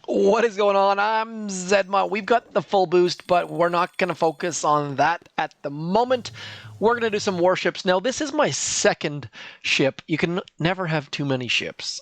What is going on? I'm ZMOT. We've got the full boost, but we're not going to focus on that at the moment. We're going to do some warships. Now, this is my second ship. You can never have too many ships.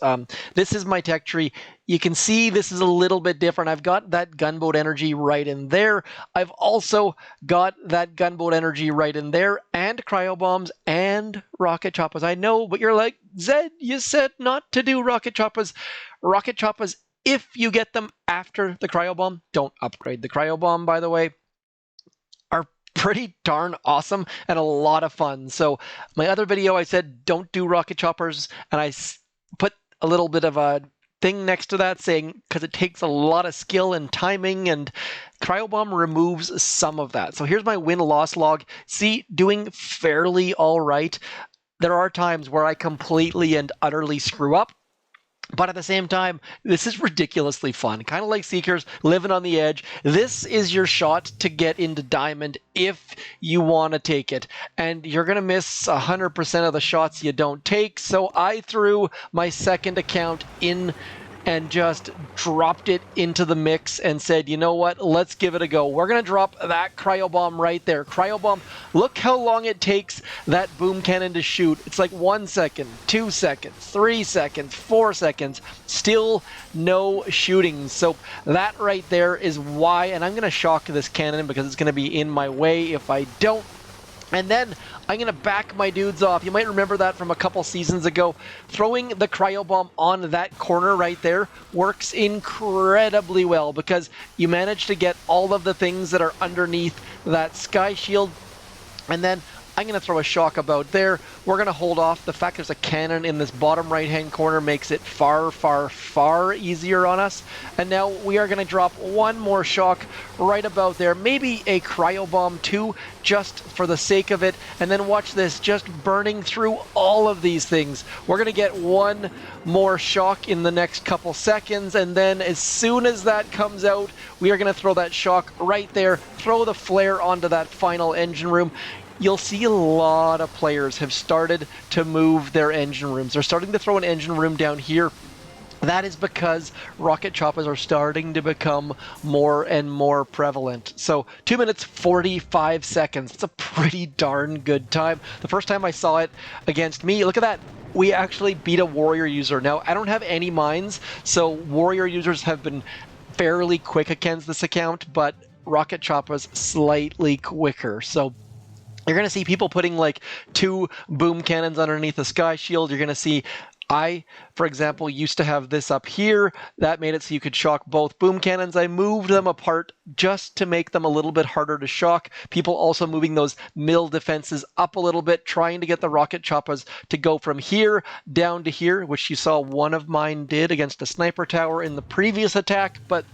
This is my tech tree. You can see this is a little bit different. I've got that gunboat energy right in there. I've also got that gunboat energy right in there, and cryo bombs and rocket choppas. I know, but you're like, Zed, you said not to do rocket choppas. Rocket choppas, if you get them after the cryo bomb, don't upgrade. The cryo bomb, by the way, are pretty darn awesome and a lot of fun. So my other video, I said don't do rocket choppers, and I put a little bit of a thing next to that saying because it takes a lot of skill and timing, and cryo bomb removes some of that. So here's my win-loss log. See, doing fairly all right. There are times where I completely and utterly screw up. But at the same time, this is ridiculously fun. Kind of like Seekers, living on the edge. This is your shot to get into Diamond if you want to take it. And you're going to miss 100% of the shots you don't take. So I threw my second account in and just dropped it into the mix and said, you know what, let's give it a go. We're going to drop that cryo bomb right there. Cryo bomb, look how long it takes that boom cannon to shoot. It's like 1 second, 2 seconds, 3 seconds, 4 seconds, still no shooting. So that right there is why, and I'm going to shock this cannon because it's going to be in my way if I don't. And then I'm going to back my dudes off. You might remember that from a couple seasons ago. Throwing the cryo bomb on that corner right there works incredibly well because you manage to get all of the things that are underneath that sky shield. And then I'm going to throw a shock about there. We're going to hold off. The fact there's a cannon in this bottom right-hand corner makes it far, far, far easier on us. And now we are going to drop one more shock right about there. Maybe a cryo bomb too, just for the sake of it. And then watch this, just burning through all of these things. We're going to get one more shock in the next couple seconds. And then as soon as that comes out, we are going to throw that shock right there, throw the flare onto that final engine room. You'll see a lot of players have started to move their engine rooms. They're starting to throw an engine room down here. That is because rocket choppas are starting to become more and more prevalent. So 2 minutes, 45 seconds. It's a pretty darn good time. The first time I saw it against me, look at that. We actually beat a warrior user. Now, I don't have any mines, so warrior users have been fairly quick against this account, but rocket choppas slightly quicker. So you're going to see people putting like 2 boom cannons underneath the sky shield. You're going to see I, for example, used to have this up here. That made it so you could shock both boom cannons. I moved them apart just to make them a little bit harder to shock. People also moving those middle defenses up a little bit, trying to get the rocket choppas to go from here down to here, which you saw one of mine did against a sniper tower in the previous attack. But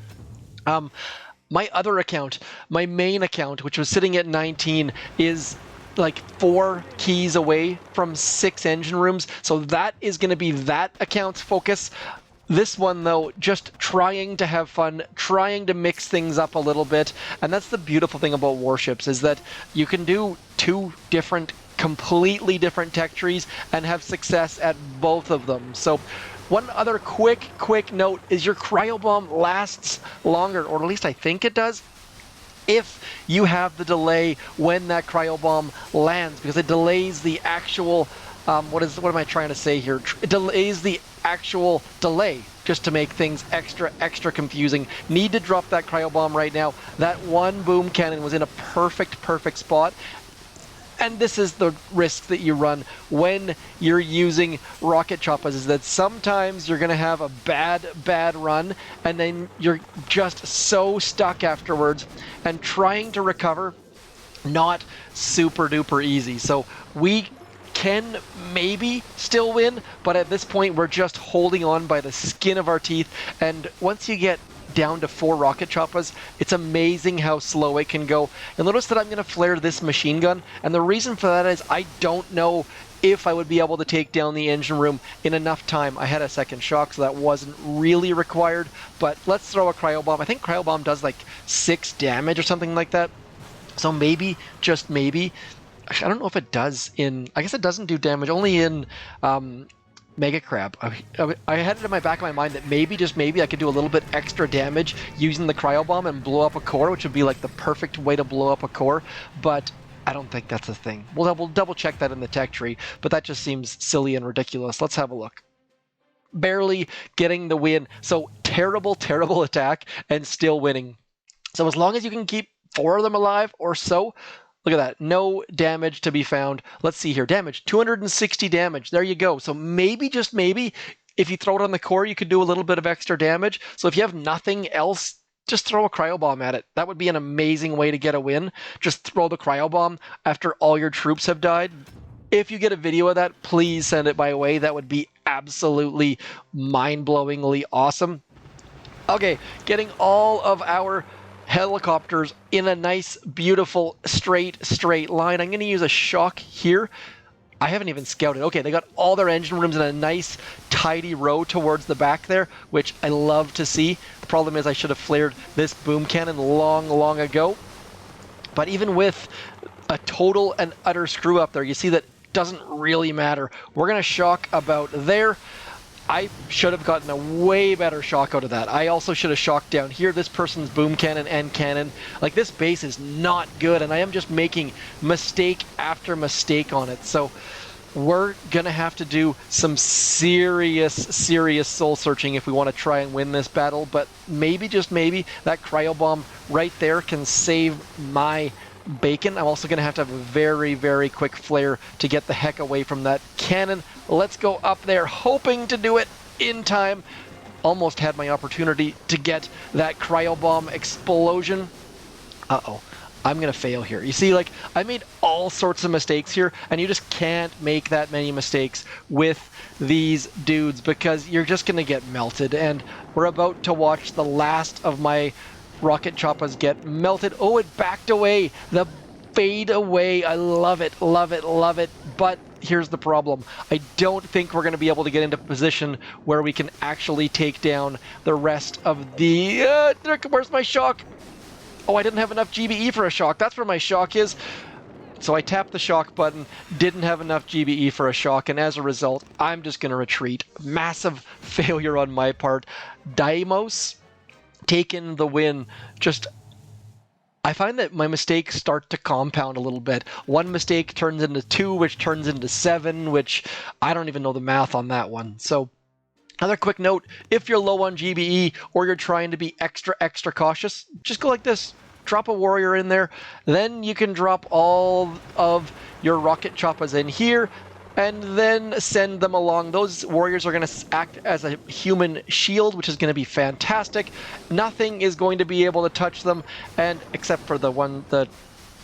my other account, my main account, which was sitting at 19, is like 4 keys away from 6 engine rooms. So that is going to be that account's focus. This one, though, just trying to have fun, trying to mix things up a little bit. And that's the beautiful thing about warships, is that you can do 2 different, completely different tech trees and have success at both of them. So one other quick note is your cryo bomb lasts longer, or at least I think it does, if you have the delay when that cryo bomb lands, because it delays the actual, what am I trying to say here? It delays the actual delay, just to make things extra confusing. Need to drop that cryo bomb right now. That one boom cannon was in a perfect spot. And this is the risk that you run when you're using rocket choppas, is that sometimes you're going to have a bad run, and then you're just so stuck afterwards, and trying to recover, not super duper easy. So we can maybe still win, but at this point we're just holding on by the skin of our teeth. And once you get down to 4 rocket choppas, it's amazing how slow it can go. And notice that I'm going to flare this machine gun, and the reason for that is I don't know if I would be able to take down the engine room in enough time. I had a second shock, so that wasn't really required, but let's throw a cryo bomb. I think cryo bomb does like 6 damage or something like that, so maybe, just maybe, I don't know if it does in, I guess it doesn't do damage, only in Mega Crab. I had it in my back of my mind that maybe, just maybe, I could do a little bit extra damage using the Cryo Bomb and blow up a core, which would be like the perfect way to blow up a core, but I don't think that's a thing. We'll double check that in the tech tree, but that just seems silly and ridiculous. Let's have a look. Barely getting the win. So terrible, terrible attack and still winning. So as long as you can keep 4 of them alive or so, look at that. No damage to be found. Let's see here. Damage. 260 damage. There you go. So maybe, just maybe, if you throw it on the core, you could do a little bit of extra damage. So if you have nothing else, just throw a Cryo Bomb at it. That would be an amazing way to get a win. Just throw the Cryo Bomb after all your troops have died. If you get a video of that, please send it my way. That would be absolutely mind-blowingly awesome. Okay, getting all of our helicopters in a nice, beautiful, straight line. I'm going to use a shock here. I haven't even scouted. Okay, they got all their engine rooms in a nice, tidy row towards the back there, which I love to see. The problem is I should have flared this boom cannon long ago. But even with a total and utter screw up there, you see that doesn't really matter. We're going to shock about there. I should have gotten a way better shock out of that. I also should have shocked down here. This person's boom cannon and cannon. Like, this base is not good, and I am just making mistake after mistake on it. So we're going to have to do some serious soul searching if we want to try and win this battle. But maybe, just maybe, that Cryo Bomb right there can save my bacon. I'm also going to have a very quick flare to get the heck away from that cannon. Let's go up there, hoping to do it in time. Almost had my opportunity to get that Cryo Bomb explosion. Uh-oh. I'm going to fail here. You see, like, I made all sorts of mistakes here, and you just can't make that many mistakes with these dudes because you're just going to get melted. And we're about to watch the last of my Rocket Choppas get melted. Oh, it backed away. The fade away. I love it. But here's the problem. I don't think we're going to be able to get into position where we can actually take down the rest of the... where's my shock? Oh, I didn't have enough GBE for a shock. That's where my shock is. So I tapped the shock button, didn't have enough GBE for a shock, and as a result, I'm just going to retreat. Massive failure on my part. Daimos taken the win. Just, I find that my mistakes start to compound a little bit. One mistake turns into 2, which turns into 7, which I don't even know the math on that one. So another quick note, if you're low on GBE or you're trying to be extra cautious, just go like this. Drop a warrior in there, then you can drop all of your Rocket Choppas in here, and then send them along. Those warriors are going to act as a human shield, which is going to be fantastic. Nothing is going to be able to touch them, and except for the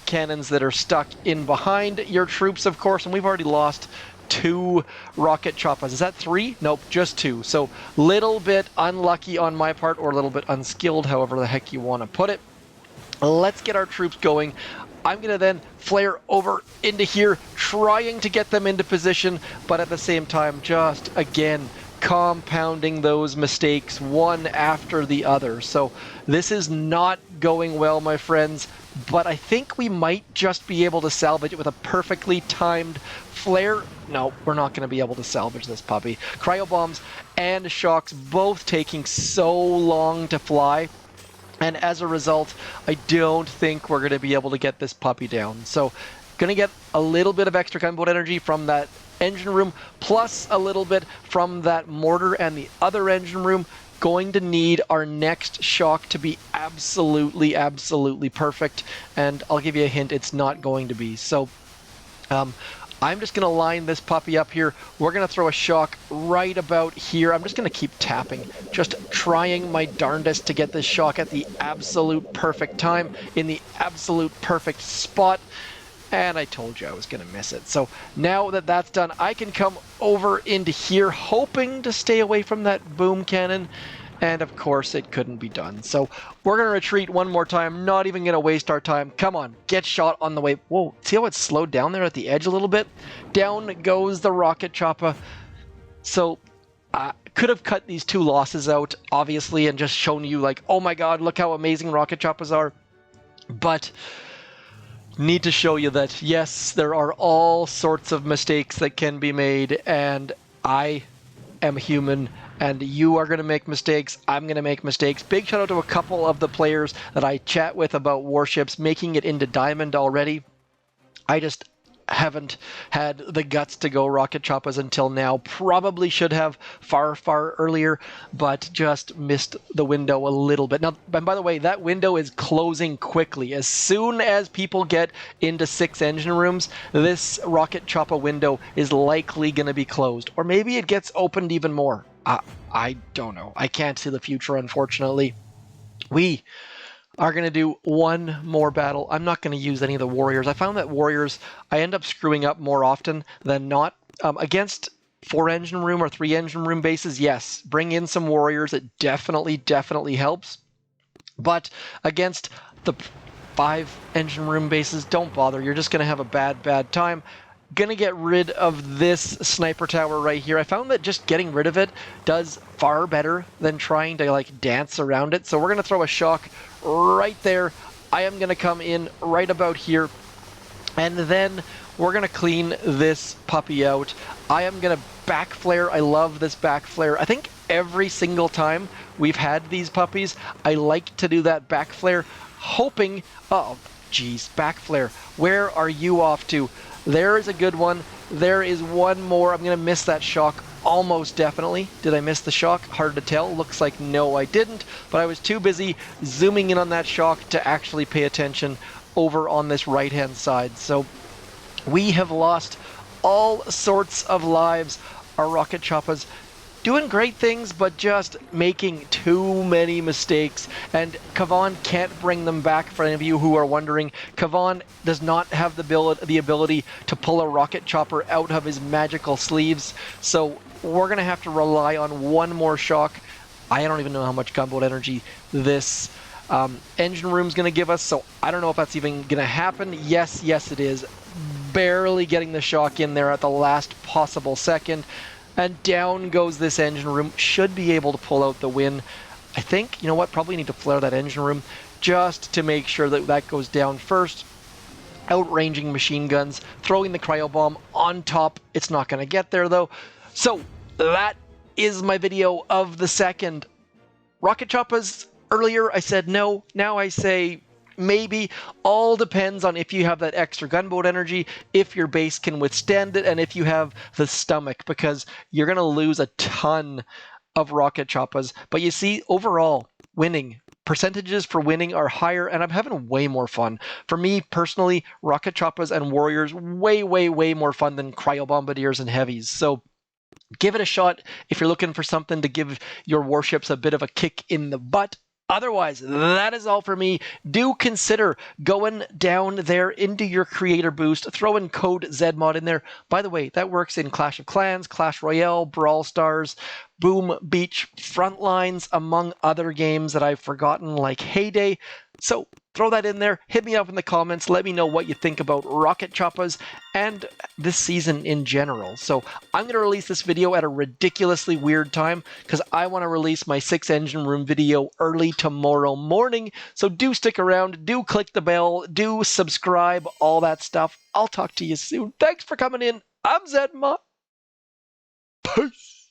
cannons that are stuck in behind your troops, of course, and we've already lost 2 Rocket Choppas. Is that 3? Nope, just 2. So little bit unlucky on my part, or a little bit unskilled, however the heck you want to put it. Let's get our troops going. I'm going to then flare over into here, trying to get them into position, but at the same time, just, again, compounding those mistakes one after the other. So this is not going well, my friends, but I think we might just be able to salvage it with a perfectly timed flare. No, we're not going to be able to salvage this puppy. Cryo Bombs and shocks both taking so long to fly. And as a result, I don't think we're going to be able to get this puppy down. So, going to get a little bit of extra gunboat energy from that engine room, plus a little bit from that mortar and the other engine room. Going to need our next shock to be absolutely perfect. And I'll give you a hint, it's not going to be. So, I'm just going to line this puppy up here. We're going to throw a shock right about here. I'm just going to keep tapping, just trying my darndest to get this shock at the absolute perfect time, in the absolute perfect spot. And I told you I was going to miss it. So now that that's done, I can come over into here, hoping to stay away from that boom cannon. And of course, it couldn't be done. So we're going to retreat one more time, not even going to waste our time. Come on, get shot on the way. Whoa, see how it's slowed down there at the edge a little bit? Down goes the Rocket Choppa. So could have cut these 2 losses out, obviously, and just shown you like, oh my god, look how amazing Rocket Choppas are. But need to show you that, yes, there are all sorts of mistakes that can be made, and I am human, and you are going to make mistakes. I'm going to make mistakes. Big shout out to a couple of the players that I chat with about warships making it into Diamond already. I just haven't had the guts to go Rocket Choppas until now. Probably should have far earlier, but just missed the window a little bit. Now, and by the way, that window is closing quickly. As soon as people get into 6 engine rooms, this Rocket Choppa window is likely going to be closed. Or maybe it gets opened even more. I don't know. I can't see the future, unfortunately. We are going to do one more battle. I'm not going to use any of the warriors. I found that warriors, I end up screwing up more often than not. Against 4 engine room or 3 engine room bases, yes, bring in some warriors. It definitely helps. But against the 5 engine room bases, don't bother. You're just going to have a bad time. Gonna get rid of this sniper tower right here. I found that just getting rid of it does far better than trying to like dance around it. So we're gonna throw a shock right there. I am gonna come in right about here, and then we're gonna clean this puppy out. I am gonna back flare. I love this back flare. I think every single time we've had these puppies, I like to do that back flare, hoping, oh geez, back flare. Where are you off to? There is a good one. There is one more. I'm going to miss that shock almost definitely. Did I miss the shock? Hard to tell. Looks like no, I didn't. But I was too busy zooming in on that shock to actually pay attention over on this right-hand side. So we have lost all sorts of lives. Our Rocket Choppas doing great things, but just making too many mistakes. And Kavan can't bring them back, for any of you who are wondering. Kavan does not have the ability to pull a rocket chopper out of his magical sleeves. So we're going to have to rely on one more shock. I don't even know how much gunboat energy this engine room's going to give us, so I don't know if that's even going to happen. Yes, it is. Barely getting the shock in there at the last possible second. And down goes this engine room. Should be able to pull out the win. I think, you know what, probably need to flare that engine room just to make sure that that goes down first. Outranging machine guns, throwing the cryo bomb on top. It's not going to get there though. So that is my video of the second. Rocket Choppas, earlier I said no, now I say maybe. All depends on if you have that extra gunboat energy, if your base can withstand it, and if you have the stomach, because you're going to lose a ton of Rocket Choppas. But you see, overall, winning percentages for winning are higher, and I'm having way more fun. For me, personally, Rocket Choppas and Warriors, way more fun than Cryo Bombardiers and Heavies. So give it a shot if you're looking for something to give your warships a bit of a kick in the butt. Otherwise, that is all for me. Do consider going down there into your creator boost, throwing code ZMOT in there. By the way, that works in Clash of Clans, Clash Royale, Brawl Stars, Boom Beach Frontlines, among other games that I've forgotten, like Heyday. So throw that in there. Hit me up in the comments. Let me know what you think about Rocket Choppas and this season in general. So I'm going to release this video at a ridiculously weird time because I want to release my 6 engine room video early tomorrow morning. So do stick around. Do click the bell. Do subscribe. All that stuff. I'll talk to you soon. Thanks for coming in. I'm ZMOT. Peace.